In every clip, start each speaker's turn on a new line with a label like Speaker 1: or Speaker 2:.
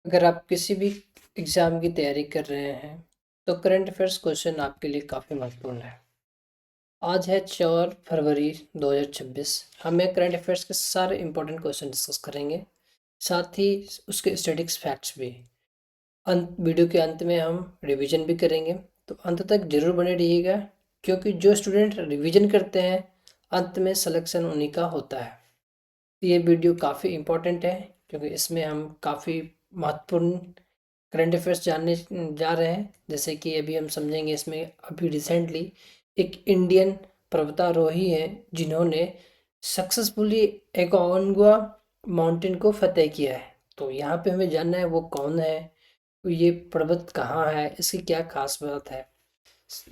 Speaker 1: अगर आप किसी भी एग्ज़ाम की तैयारी कर रहे हैं तो करंट अफेयर्स क्वेश्चन आपके लिए काफ़ी महत्वपूर्ण है। आज है 4 फरवरी 2026। हमें करंट अफेयर्स के सारे इंपॉर्टेंट क्वेश्चन डिस्कस करेंगे, साथ ही उसके स्टैटिक्स फैक्ट्स भी। अंत वीडियो के अंत में हम रिवीजन भी करेंगे, तो अंत तक ज़रूर बने रहिएगा, क्योंकि जो स्टूडेंट रिवीजन करते हैं अंत में सिलेक्शन उन्हीं का होता है। ये वीडियो काफ़ी इम्पोर्टेंट है, क्योंकि इसमें हम काफ़ी महत्वपूर्ण करंट अफेयर्स जानने जा रहे हैं। जैसे कि अभी हम समझेंगे इसमें, अभी रिसेंटली एक इंडियन पर्वतारोही है जिन्होंने सक्सेसफुली एकोनगुआ माउंटेन को फतेह किया है। तो यहाँ पे हमें जानना है वो कौन है, ये पर्वत कहाँ है, इसकी क्या खास बात है।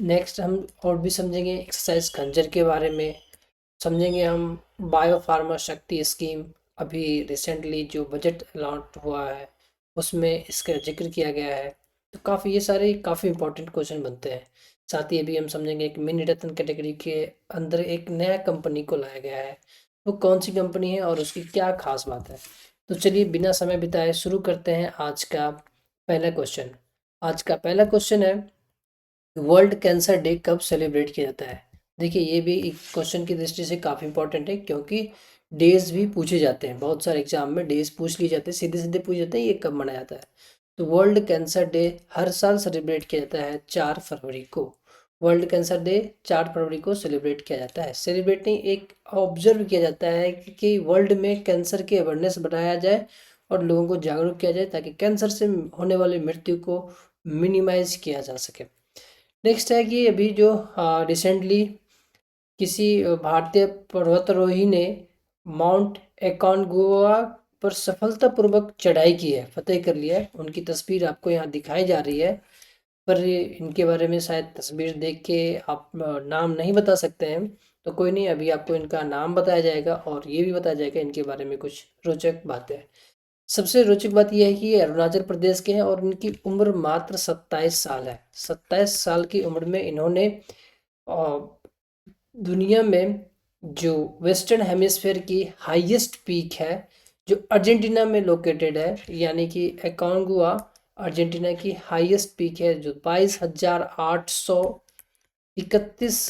Speaker 1: नेक्स्ट हम और भी समझेंगे एक्सरसाइज खंजर के बारे में, समझेंगे हम बायो फार्मा शक्ति स्कीम, अभी रिसेंटली जो बजट अलॉट हुआ है उसमें इसका जिक्र किया गया है। तो काफ़ी ये सारे काफ़ी इंपॉर्टेंट क्वेश्चन बनते हैं। साथ ही अभी हम समझेंगे एक मिनी रत्न कैटेगरी के अंदर एक नया कंपनी को लाया गया है, वो कौन सी कंपनी है और उसकी क्या खास बात है। तो चलिए बिना समय बिताए शुरू करते हैं आज का पहला क्वेश्चन। आज का पहला क्वेश्चन है, वर्ल्ड कैंसर डे कब सेलिब्रेट किया जाता है। देखिए ये भी एक क्वेश्चन की दृष्टि से काफ़ी इंपॉर्टेंट है, क्योंकि डेज भी पूछे जाते हैं, बहुत सारे एग्जाम में डेज पूछ लिए जाते हैं, सीधे सीधे पूछ जाते हैं ये कब मनाया जाता है। तो वर्ल्ड कैंसर डे हर साल सेलिब्रेट किया जाता है 4 फरवरी को। वर्ल्ड कैंसर डे 4 फरवरी को सेलिब्रेट किया जाता है। सेलिब्रेट नहीं, एक ऑब्जर्व किया जाता है कि वर्ल्ड में कैंसर की अवेयरनेस बढ़ाया जाए और लोगों को जागरूक किया जाए, ताकि कैंसर से होने वाली मृत्यु को मिनिमाइज किया जा सके। नेक्स्ट है कि अभी जो रिसेंटली किसी भारतीय पर्वतारोही ने माउंट एकोनगुआ पर सफलतापूर्वक चढ़ाई की है, फतेह कर लिया है। उनकी तस्वीर आपको यहाँ दिखाई जा रही है, पर इनके बारे में शायद तस्वीर देख के आप नाम नहीं बता सकते हैं। तो कोई नहीं, अभी आपको इनका नाम बताया जाएगा और ये भी बताया जाएगा इनके बारे में कुछ रोचक बातें। सबसे रोचक बात यह है कि ये अरुणाचल प्रदेश के हैं और इनकी उम्र मात्र 27 साल है। 27 साल की उम्र में इन्होंने अ, दुनिया में जो वेस्टर्न हेमिस्फेयर की हाईएस्ट पीक है, जो अर्जेंटीना में लोकेटेड है, यानी कि एकोनगुआ अर्जेंटीना की हाईएस्ट पीक है, जो 22,831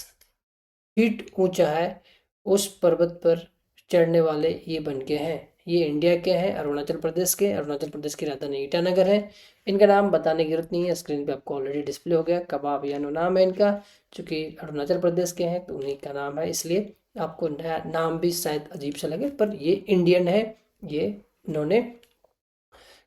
Speaker 1: फीट ऊंचा है, उस पर्वत पर चढ़ने वाले ये बन के हैं। ये इंडिया के हैं, अरुणाचल प्रदेश के। अरुणाचल प्रदेश की राजधानी ईटानगर है। इनका नाम बताने की जरूरत नहीं है, स्क्रीन पे आपको ऑलरेडी डिस्प्ले हो गया। कबाब यानो नाम है इनका, चूँकि अरुणाचल प्रदेश के हैं तो उन्हीं का नाम है, इसलिए आपको नया नाम भी शायद अजीब सा लगे, पर ये इंडियन है, ये इन्होंने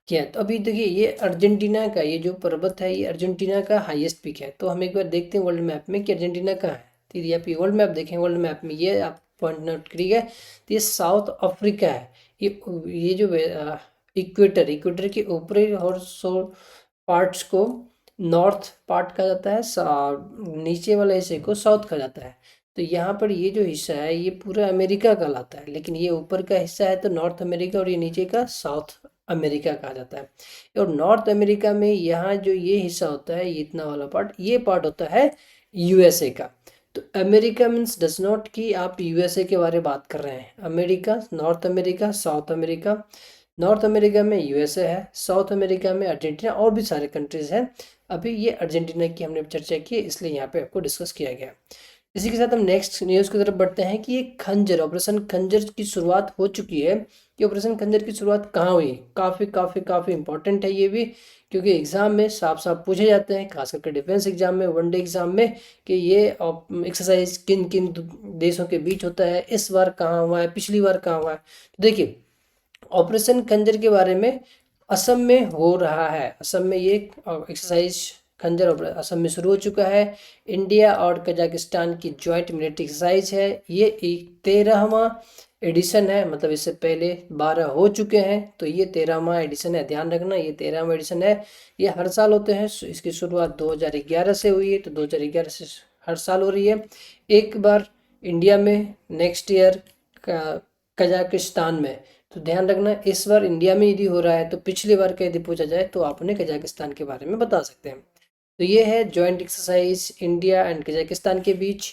Speaker 1: किया है। तो अभी देखिए ये अर्जेंटीना का ये जो पर्वत है, ये अर्जेंटीना का हाईएस्ट पीक है। तो हम एक बार देखते हैं वर्ल्ड मैप में कि अर्जेंटीना कहाँ है। तो यदि आप ये वर्ल्ड मैप देखें, वर्ल्ड मैप में ये आप पॉइंट नोट करिएगा, तो ये साउथ अफ्रीका है। ये जो इक्वेटर, इक्वेटर के ऊपरी और सो पार्ट्स को नॉर्थ पार्ट कहा जाता है, नीचे वाले हिस्से को साउथ कहा जाता है। तो यहाँ पर ये जो हिस्सा है ये पूरा अमेरिका कहलाता है, लेकिन ये ऊपर का हिस्सा है तो नॉर्थ अमेरिका, और ये नीचे का साउथ अमेरिका कहा जाता है। और नॉर्थ अमेरिका में यहाँ जो ये हिस्सा होता है, ये इतना वाला पार्ट, ये पार्ट होता है यूएसए का। तो अमेरिका मीन्स डज नॉट कि आप यूएसए के बारे में बात कर रहे हैं। America, north America, south America. North America में यूएसए है, साउथ अमेरिका में अर्जेंटीना और भी सारे कंट्रीज हैं। अभी ये अर्जेंटीना की हमने चर्चा की, इसलिए यहाँ पे आपको डिस्कस किया गया। इसी के साथ हम नेक्स्ट न्यूज़ की तरफ बढ़ते हैं कि ये खंजर, ऑपरेशन खंजर की शुरुआत हो चुकी है। कि ऑपरेशन खंजर की शुरुआत कहाँ हुई, काफ़ी काफ़ी काफ़ी इंपॉर्टेंट है ये भी, क्योंकि एग्जाम में साफ साफ पूछे जाते हैं, खास करके डिफेंस एग्जाम में, वनडे एग्जाम में, कि ये एक्सरसाइज किन किन देशों के बीच होता है, इस बार कहाँ हुआ है, पिछली बार कहाँ हुआ है। तो देखिए ऑपरेशन खंजर के बारे में असम में हो रहा है। असम में ये एक्सरसाइज खंजर असम में शुरू हो चुका है। इंडिया और कजाकिस्तान की जॉइंट मिलिट्री एक्सरसाइज है। ये एक 13वां एडिशन है, मतलब इससे पहले 12 हो चुके हैं, तो ये 13वां एडिशन है। ध्यान रखना ये 13वां एडिशन है। ये हर साल होते हैं। इसकी शुरुआत 2011 से हुई है, तो 2011 से हर साल हो रही है। एक बार इंडिया में, नेक्स्ट ईयर कजाकिस्तान में। तो ध्यान रखना इस बार इंडिया में यदि हो रहा है, तो पिछली बार का यदि पूछा जाए तो आप उन्हें कजाकिस्तान के बारे में बता सकते हैं। तो ये है joint exercise India and Kazakhstan के बीच,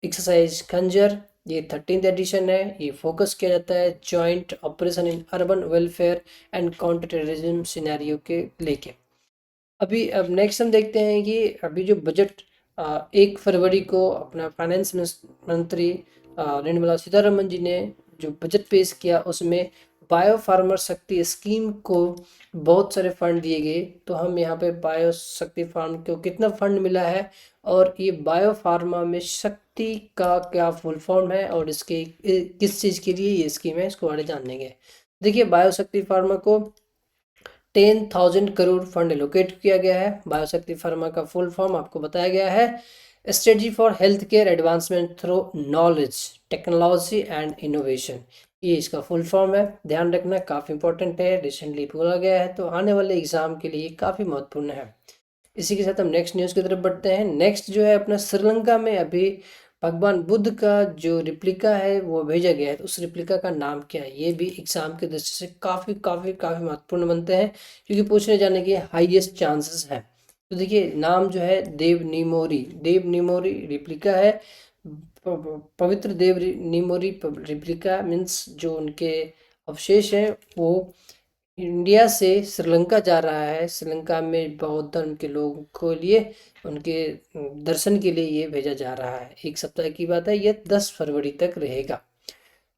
Speaker 1: एक्सरसाइज खंजर ये 13th एडिशन है। ये फोकस किया जाता है joint operation in urban welfare and counter terrorism scenario के लेके। अभी अब नेक्स्ट हम देखते हैं कि अभी जो बजट 1 फरवरी को अपना फाइनेंस मंत्री निर्मला सीतारमन जी ने जो बजट पेश किया उसमें बायो फार्मर शक्ति स्कीम को बहुत सारे फंड दिए गए। तो हम यहाँ पे बायो शक्ति फार्म को कितना फंड मिला है और ये बायो फार्मा में शक्ति का क्या फुल फॉर्म है और इसके किस चीज़ के लिए ये स्कीम है, इसको बारे जानेंगे। देखिए, बायो शक्ति फार्मा को 10,000 करोड़ फंड एलोकेट किया गया है। बायोशक्ति फार्मा का फुल फॉर्म आपको बताया गया है, strategy for health care advancement through knowledge technology and innovation. ये इसका फुल फॉर्म है। ध्यान रखना, काफ़ी इंपॉर्टेंट है, रिसेंटली बोला गया है, तो आने वाले एग्जाम के लिए काफ़ी महत्वपूर्ण है। इसी के साथ हम नेक्स्ट न्यूज़ की तरफ बढ़ते हैं। नेक्स्ट जो है अपना श्रीलंका में अभी भगवान बुद्ध का जो रिप्लिका है वो भेजा गया है। तो उस रिप्लिका का नाम क्या है, ये भी एग्जाम के दृष्टि से काफ़ी काफ़ी काफ़ी महत्वपूर्ण बनते हैं, क्योंकि पूछने जाने के हाईएस्ट चांसेस हैं। तो देखिए, नाम जो है देव निमोरी रिप्लिका है। पवित्र देव निमोरी रिप्लिका मीन्स जो उनके अवशेष हैं वो इंडिया से श्रीलंका जा रहा है। श्रीलंका में बौद्ध धर्म के लोगों को लिए उनके दर्शन के लिए ये भेजा जा रहा है। 1 सप्ताह की बात है, ये 10 फरवरी तक रहेगा।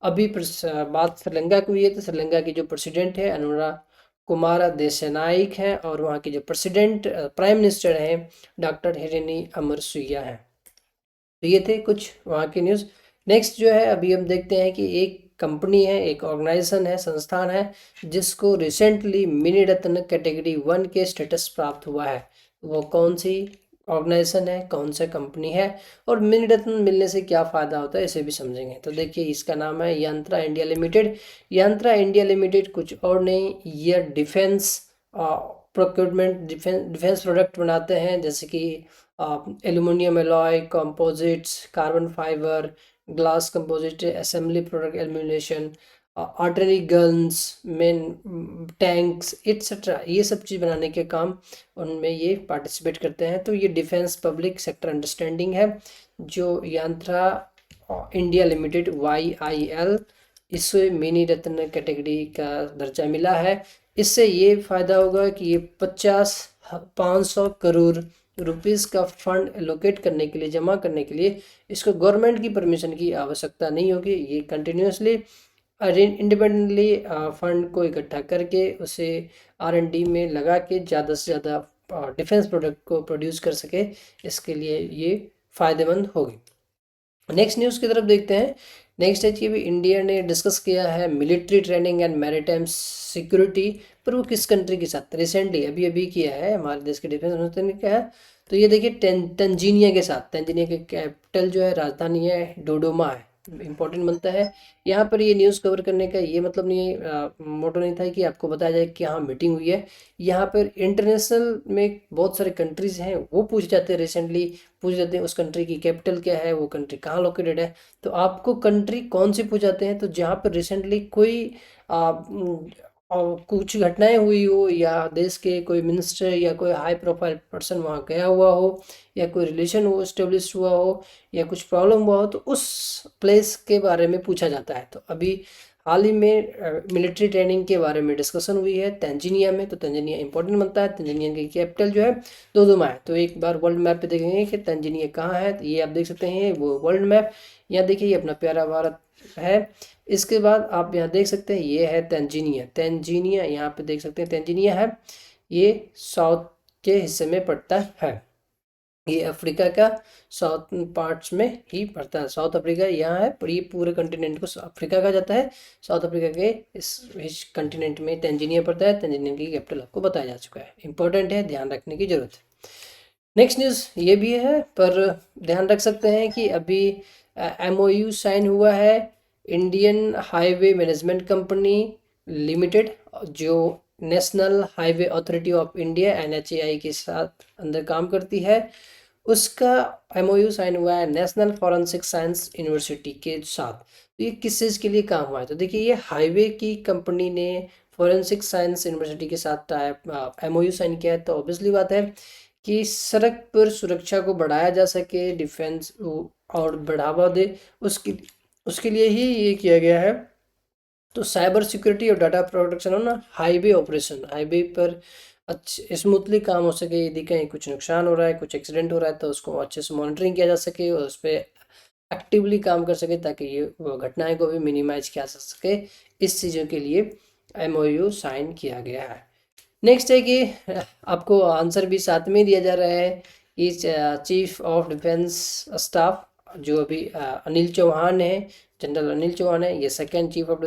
Speaker 1: अभी बात श्रीलंका की हुई है, तो श्रीलंका की जो प्रेसिडेंट है अनुराग कुमार देशनायक हैं और वहाँ की जो प्रेसिडेंट प्राइम मिनिस्टर हैं डॉक्टर हिरेनी अमरसुईया हैं। तो ये थे कुछ वहाँ की न्यूज़। नेक्स्ट जो है अभी हम देखते हैं कि एक कंपनी है, एक ऑर्गेनाइजेशन है, संस्थान है जिसको रिसेंटली मिनी रत्न कैटेगरी 1 के स्टेटस प्राप्त हुआ है। वो कौन सी ऑर्गेनाइजेशन है, कौन सा कंपनी है और मिनी रत्न मिलने से क्या फ़ायदा होता है, इसे भी समझेंगे। तो देखिए, इसका नाम है यंत्रा इंडिया लिमिटेड। यंत्रा इंडिया लिमिटेड कुछ और नहीं, ये डिफेंस प्रोक्योरमेंट डिफेंस प्रोडक्ट बनाते हैं, जैसे कि aluminium alloy, composites, carbon fibre, glass composite, assembly product, illumination, artery guns, main tanks etcetera, ये सब चीज़ बनाने के काम उनमें ये पार्टिसिपेट करते हैं। तो ये डिफेंस पब्लिक सेक्टर अंडरस्टैंडिंग है जो यंत्रा इंडिया लिमिटेड YIL, इसे मिनी रत्न कैटेगरी का दर्जा मिला है। इससे ये फ़ायदा होगा कि ये 500 करोड़ रुपीज़ का फंड एलोकेट करने के लिए, जमा करने के लिए इसको गवर्नमेंट की परमिशन की आवश्यकता नहीं होगी। ये कंटिन्यूसली इंडिपेंडेंटली फंड को इकट्ठा करके उसे R&D में लगा के ज़्यादा से ज़्यादा डिफेंस प्रोडक्ट को प्रोड्यूस कर सके, इसके लिए ये फ़ायदेमंद होगी। नेक्स्ट न्यूज़ की तरफ देखते हैं। नेक्स्ट है कि भी इंडिया ने डिस्कस किया है military training and maritime security, पर वो किस कंट्री के साथ रिसेंटली अभी अभी किया है, हमारे देश के डिफेंस मिनिस्टर ने किया है। तो ये देखिए तंजीनिया के साथ, तंजीनिया के कैपिटल जो है, राजधानी है डोडोमा है, इंपॉर्टेंट बनता है। यहाँ पर ये न्यूज़ कवर करने का ये मतलब नहीं है, मोटो नहीं था कि आपको बताया जाए कि हाँ मीटिंग हुई है। यहाँ पर इंटरनेशनल में बहुत सारे कंट्रीज़ हैं, वो पूछ जाते हैं, रिसेंटली पूछ जाते हैं उस कंट्री की कैपिटल क्या है, वो कंट्री कहाँ लोकेटेड है। तो आपको कंट्री कौन सी पूछ जाते हैं, तो जहाँ पर रिसेंटली कोई और कुछ घटनाएं हुई हो या देश के कोई मिनिस्टर या कोई हाई प्रोफाइल पर्सन वहाँ गया हुआ हो या कोई रिलेशन हो इस्टेब्लिश हुआ हो या कुछ प्रॉब्लम हुआ हो, तो उस प्लेस के बारे में पूछा जाता है। तो अभी हाल ही में मिलिट्री ट्रेनिंग के बारे में डिस्कशन हुई है तंजीनिया में। तो तंजीनिया इंपॉर्टेंट बनता है, तंजीनिया की कैपिटल जो है दोदोमा है। तो एक बार वर्ल्ड मैप पे देखेंगे कि तंजीनिया कहाँ है, तो ये आप देख सकते हैं वो वर्ल्ड मैप। यहाँ देखिए, ये अपना प्यारा भारत है। इसके बाद आप यहाँ देख सकते हैं ये है तंजीनिया, यहाँ पे देख सकते हैं तंजीनिया है, ये साउथ के हिस्से में पड़ता है। ये अफ्रीका का साउथ पार्ट्स में ही पड़ता है। साउथ अफ्रीका यहाँ है, पर ये पूरे कंटिनेंट को अफ्रीका कहा जाता है। साउथ अफ्रीका के इस कंटिनेंट में तंजीनिया पड़ता है। तंजीनिया की कैपिटल आपको बताया जा चुका है, इंपॉर्टेंट है, ध्यान रखने की जरूरत है। नेक्स्ट न्यूज़ ये भी है, पर ध्यान रख सकते हैं कि अभी MOU साइन हुआ है Indian highway management company limited, जो national highway authority of India NHAI के साथ अंदर काम करती है। उसका MOU साइन हुआ है नेशनल फॉरेंसिक साइंस यूनिवर्सिटी के साथ। तो ये किस चीज़ के लिए काम हुआ है, तो देखिए, ये हाईवे की कंपनी ने फॉरेंसिक साइंस यूनिवर्सिटी के साथ MOU साइन किया है। तो ऑब्वियसली बात है कि सड़क पर सुरक्षा को बढ़ाया जा सके, डिफेंस और बढ़ावा दे, उसकी उसके लिए ही ये किया गया है। तो साइबर सिक्योरिटी और डाटा प्रोटेक्शन हो ना, हाईवे ऑपरेशन, हाईवे पर अच्छे स्मूथली काम हो सके। यदि कहीं कुछ नुकसान हो रहा है, कुछ एक्सीडेंट हो रहा है, तो उसको अच्छे से मॉनिटरिंग किया जा सके और उस पर एक्टिवली काम कर सके, ताकि ये घटनाएं को भी मिनिमाइज किया जा सके। इस चीज़ों के लिए MOU साइन किया गया है। नेक्स्ट है कि आपको आंसर भी साथ में ही दिया जा रहा है कि चीफ ऑफ डिफेंस स्टाफ जो अभी अनिल चौहान है, जनरल अनिल चौहान है, ये second chief of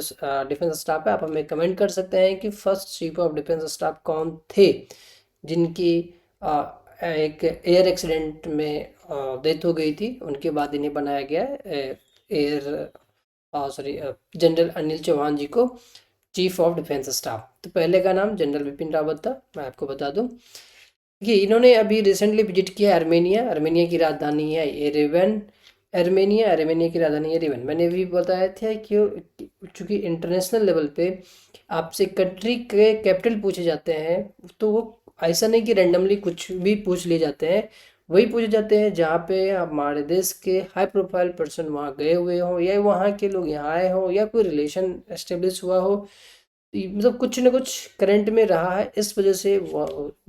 Speaker 1: defence staff है। आप हमें कमेंट कर सकते हैं कि first chief of defence staff कौन थे जिनकी एक एयर एक्सीडेंट में डेथ हो गई थी, उनके बाद इन्हें बनाया गया air sorry general Anil Chauhan ji को चीफ ऑफ डिफेंस स्टाफ। तो पहले का नाम जनरल बिपिन रावत था, मैं आपको बता दूं कि इन्होंने अभी रिसेंटली विजिट किया आर्मेनिया। आर्मेनिया की राजधानी है एरेवन। आर्मेनिया की राजधानी एरेवन। मैंने भी बताया था कि चूंकि इंटरनेशनल लेवल पे आपसे कंट्री के कैपिटल पूछे जाते हैं, तो वो ऐसा नहीं कि रैंडमली कुछ भी पूछ लिए जाते हैं, वही पूछे जाते हैं जहाँ पे हमारे देश के हाई प्रोफाइल पर्सन वहाँ गए हुए हों, या वहाँ के लोग यहाँ आए हों, या कोई रिलेशन एस्टेब्लिश हुआ हो। मतलब कुछ न कुछ करंट में रहा है, इस वजह से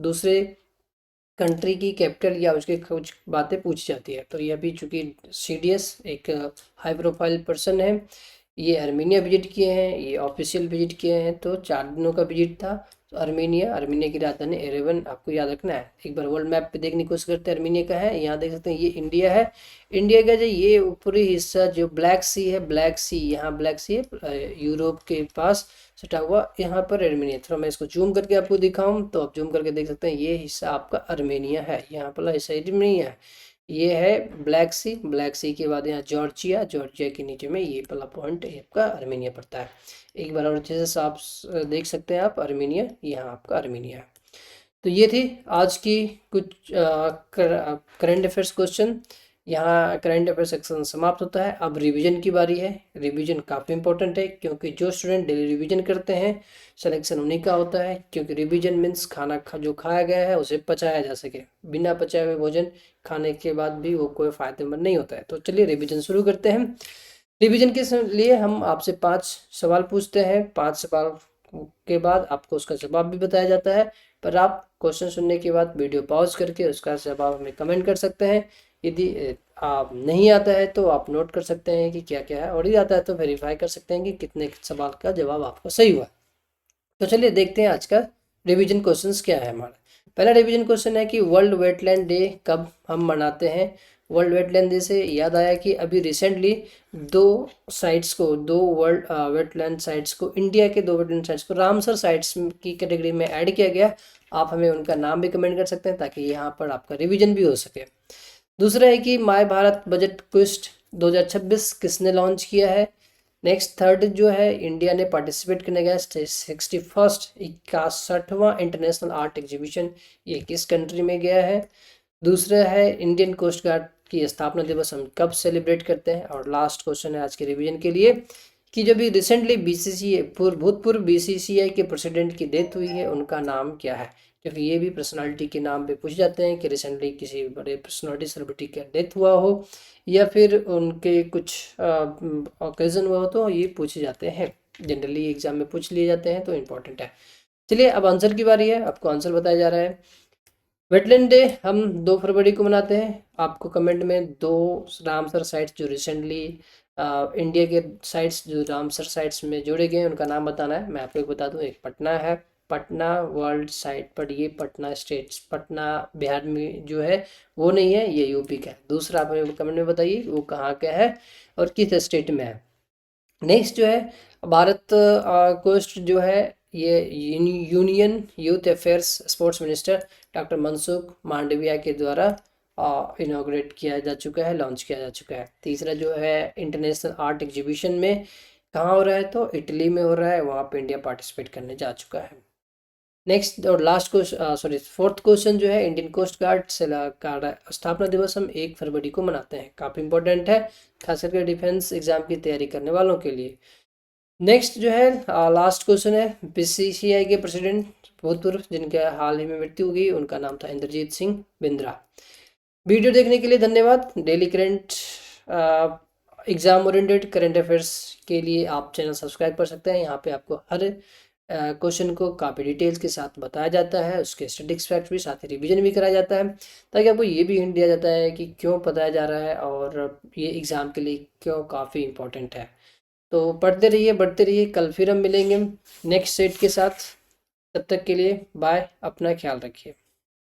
Speaker 1: दूसरे कंट्री की कैपिटल या उसके कुछ बातें पूछी जाती है। तो ये अभी चूंकि CDS एक हाई प्रोफाइल पर्सन है, ये आर्मेनिया विजिट किए हैं, ये ऑफिशियल विजिट किए हैं, तो 4 दिनों का विजिट था। तो आर्मेनिया की राजधानी एरेवन आपको याद रखना है। एक बार वर्ल्ड मैप पे देखने की कोशिश करते हैं, आर्मेनिया का है, यहाँ देख सकते हैं ये इंडिया है। इंडिया का जो ये ऊपरी हिस्सा जो ब्लैक सी है, ब्लैक सी, यहाँ ब्लैक सी है यूरोप के पास सटा हुआ, यहाँ पर आर्मेनिया। थोड़ा मैं इसको जूम करके आपको दिखाऊं तो आप जूम करके देख सकते हैं ये हिस्सा आपका आर्मेनिया है, यहाँ पर हिस्सा नहीं है, ये है ब्लैक सी के बाद यहाँ जॉर्जिया के नीचे में ये वाला पॉइंट आपका आर्मेनिया पड़ता है। एक बार और अच्छे से आप देख सकते हैं आप आर्मेनिया, यहाँ आपका आर्मेनिया है। तो ये थी आज की कुछ करंट अफेयर्स क्वेश्चन। यहाँ करंट अफेयर सेक्शन समाप्त होता है। अब रिवीजन की बारी है। रिवीजन काफ़ी इंपॉर्टेंट है, क्योंकि जो स्टूडेंट डेली रिवीजन करते हैं सिलेक्शन उन्हीं का होता है। क्योंकि रिवीजन मीन्स जो खाया गया है उसे पचाया जा सके। बिना पचाए हुए भोजन खाने के बाद भी वो कोई फायदेमंद नहीं होता है। तो चलिए रिवीजन शुरू करते हैं। रिवीजन के लिए हम आपसे 5 सवाल पूछते हैं। 5 सवाल के बाद आपको उसका जवाब भी बताया जाता है, पर आप क्वेश्चन सुनने के बाद वीडियो पॉज करके उसका जवाब हमें कमेंट कर सकते हैं। यदि आप नहीं आता है तो आप नोट कर सकते हैं कि क्या क्या है, और यदि आता है तो वेरीफाई कर सकते हैं कि कितने सवाल का जवाब आपको सही हुआ। तो चलिए देखते हैं आज का रिवीजन क्वेश्चंस क्या है हमारा। पहला रिवीजन क्वेश्चन है कि वर्ल्ड वेटलैंड डे कब हम मनाते हैं। वर्ल्ड वेटलैंड डे से याद आया कि अभी रिसेंटली दो वर्ल्ड वेटलैंड साइट्स को, इंडिया के 2 वेटलैंड साइट्स को रामसर साइट्स की कैटेगरी में ऐड किया गया। आप हमें उनका नाम भी कमेंट कर सकते हैं, ताकि यहाँ पर आपका रिवीजन भी हो सके। दूसरा है कि माय भारत बजट क्विस्ट 2026 किसने लॉन्च किया है। नेक्स्ट थर्ड जो है, इंडिया ने पार्टिसिपेट करने गया 61वां इंटरनेशनल आर्ट एग्जीबिशन, ये किस कंट्री में गया है। दूसरा है इंडियन कोस्ट गार्ड की स्थापना दिवस हम कब सेलिब्रेट करते हैं। और लास्ट क्वेश्चन है आज के रिवीजन के लिए कि जब भी रिसेंटली भूतपूर्व BCCI के प्रेसिडेंट की डेथ हुई है, उनका नाम क्या है। क्योंकि ये भी पर्सनालिटी के नाम पे पूछ जाते हैं कि रिसेंटली किसी बड़े पर्सनालिटी सेलिब्रिटी का डेथ हुआ हो, या फिर उनके कुछ ओकेजन हुआ हो, तो ये पूछे जाते हैं। जनरली एग्जाम में पूछ लिए जाते हैं, तो इम्पोर्टेंट है। चलिए अब आंसर की बारी है, आपको आंसर बताया जा रहा है। वेटलैंड डे हम 2 फरवरी को मनाते हैं। आपको कमेंट में 2 रामसर साइट्स जो रिसेंटली इंडिया के साइट्स जो रामसर साइट्स में जोड़े गए हैं उनका नाम बताना है। मैं आपको एक बता दूं, एक पटना है, पटना वर्ल्ड साइट पर, ये पटना स्टेट्स, पटना बिहार में जो है वो नहीं है, ये यूपी का है। दूसरा आप हमें कमेंट में बताइए वो कहाँ का है और किस स्टेट में है। नेक्स्ट जो है भारत कोस्ट जो है, ये union youth affairs sports minister doctor Mansukh Mandaviya के द्वारा इनॉग्रेट किया जा चुका है, लॉन्च किया जा चुका है। तीसरा जो है इंटरनेशनल आर्ट एग्जीबिशन में कहाँ हो रहा है, तो इटली में हो रहा है, वहाँ पे इंडिया पार्टिसिपेट करने जा चुका है। नेक्स्ट और लास्ट क्वेश्चन, फोर्थ क्वेश्चन जो है, इंडियन कोस्ट गार्ड का स्थापना दिवस हम 1 फरवरी को मनाते हैं। काफ़ी इंपॉर्टेंट है, खास करके डिफेंस एग्जाम की तैयारी करने वालों के लिए। नेक्स्ट जो है लास्ट क्वेश्चन है, BCCI के प्रेसिडेंट भूतपूर्व जिनके हाल ही में मृत्यु हो गई, उनका नाम था इंद्रजीत सिंह बिंद्रा। वीडियो देखने के लिए धन्यवाद। Daily current exam oriented current affairs के लिए आप चैनल सब्सक्राइब कर सकते हैं। यहाँ पे आपको हर क्वेश्चन को काफ़ी डिटेल्स के साथ बताया जाता है, उसके स्टैटिक्स फैक्ट्स भी, साथ ही रिवीजन भी कराया जाता है, ताकि आपको ये भी हिंट दिया जाता है कि क्यों बताया जा रहा है और ये एग्ज़ाम के लिए क्यों काफ़ी इंपॉर्टेंट है। तो पढ़ते रहिए, बढ़ते रहिए। कल फिर हम मिलेंगे नेक्स्ट सेट के साथ। तब तक के लिए बाय, अपना ख्याल रखिए।